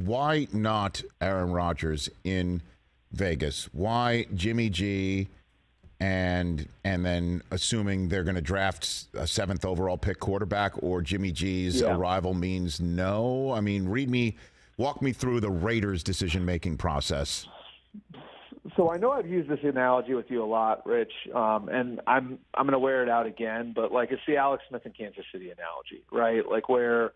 why not Aaron Rodgers in Vegas? Why Jimmy G? And then assuming they're going to draft a 7th overall pick quarterback, or Jimmy G's arrival means no. I mean, walk me through the Raiders' decision-making process. So I know I've used this analogy with you a lot, Rich, and I'm going to wear it out again. But like, it's the Alex Smith and Kansas City analogy, right? Like, where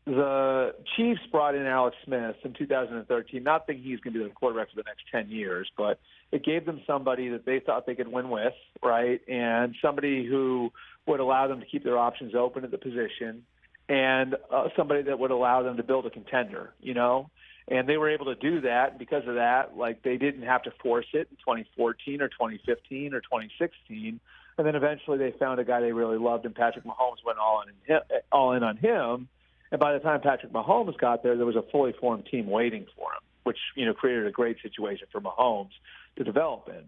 the Chiefs brought in Alex Smith in 2013, not thinking he's going to be the quarterback for the next 10 years, but it gave them somebody that they thought they could win with, right? And somebody who would allow them to keep their options open at the position, and somebody that would allow them to build a contender, you know? And they were able to do that. And because of that, like, they didn't have to force it in 2014 or 2015 or 2016. And then eventually they found a guy they really loved, and Patrick Mahomes went all in on him. And by the time Patrick Mahomes got there was a fully formed team waiting for him, which, you know, created a great situation for Mahomes to develop in.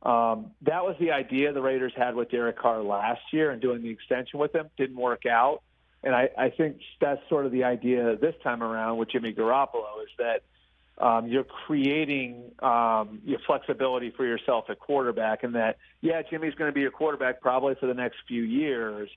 That was the idea the Raiders had with Derek Carr last year, and doing the extension with him didn't work out. And I think that's sort of the idea this time around with Jimmy Garoppolo, is that you're creating your flexibility for yourself at quarterback, and that, Jimmy's going to be your quarterback probably for the next few years,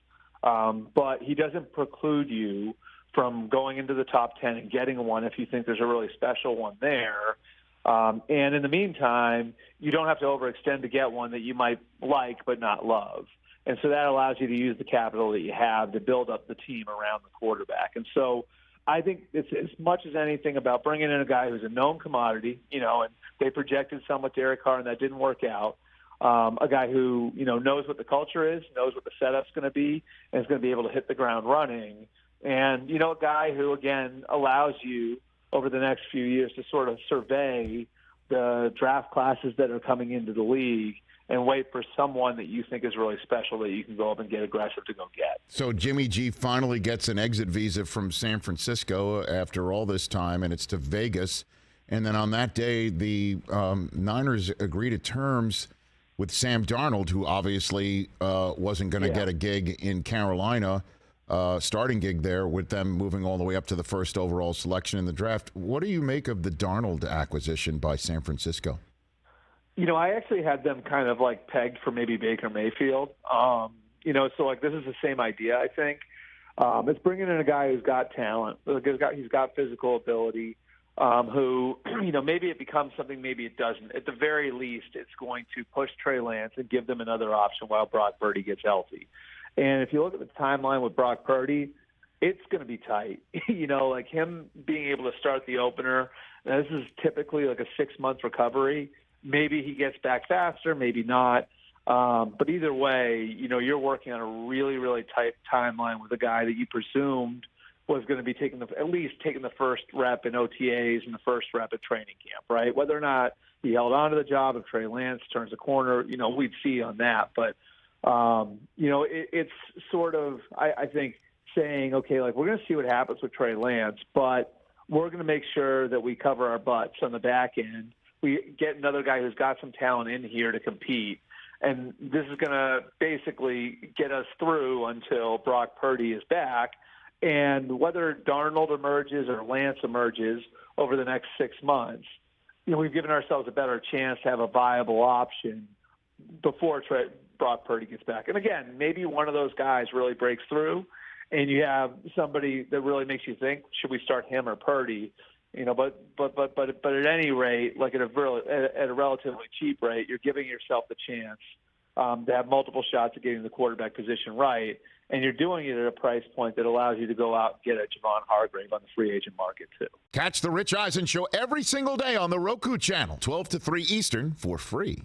but he doesn't preclude you from going into the top 10 and getting one if you think there's a really special one there. And in the meantime, you don't have to overextend to get one that you might like but not love. And so that allows you to use the capital that you have to build up the team around the quarterback. And so I think it's as much as anything about bringing in a guy who's a known commodity, you know, and they projected some with Derek Carr, and that didn't work out. A guy who, you know, knows what the culture is, knows what the setup's going to be, and is going to be able to hit the ground running. And, you know, a guy who, again, allows you over the next few years to sort of survey the draft classes that are coming into the league and wait for someone that you think is really special that you can go up and get aggressive to go get. So Jimmy G finally gets an exit visa from San Francisco after all this time, and it's to Vegas. And then on that day, the Niners agree to terms with Sam Darnold, who obviously wasn't going to get a gig in Carolina, starting gig there, with them moving all the way up to the 1st overall selection in the draft. What do you make of the Darnold acquisition by San Francisco? You know, I actually had them kind of like pegged for maybe Baker Mayfield. You know, so like this is the same idea, I think. It's bringing in a guy who's got talent, he's got physical ability, who, you know, maybe it becomes something, maybe it doesn't. At the very least, it's going to push Trey Lance and give them another option while Brock Purdy gets healthy. And if you look at the timeline with Brock Purdy, it's going to be tight. You know, like him being able to start the opener, now this is typically like a 6-month recovery. Maybe he gets back faster, maybe not. But either way, you know, you're working on a really, really tight timeline with a guy that you presumed was going to be at least taking the first rep in OTAs and the first rep at training camp, right? Whether or not he held on to the job, if Trey Lance turns the corner, you know, we'd see on that. But, you know, it's sort of, I think, saying, okay, like, we're going to see what happens with Trey Lance, but we're going to make sure that we cover our butts on the back end. We get another guy who's got some talent in here to compete. And this is going to basically get us through until Brock Purdy is back. And whether Darnold emerges or Lance emerges over the next 6 months, you know, we've given ourselves a better chance to have a viable option before Brock Purdy gets back. And again, maybe one of those guys really breaks through, and you have somebody that really makes you think, should we start him or Purdy? You know, but at any rate, like at a relatively cheap rate, you're giving yourself the chance to have multiple shots at getting the quarterback position right, and you're doing it at a price point that allows you to go out and get a Javon Hargrave on the free agent market too. Catch the Rich Eisen Show every single day on the Roku channel, 12 to 3 Eastern, for free.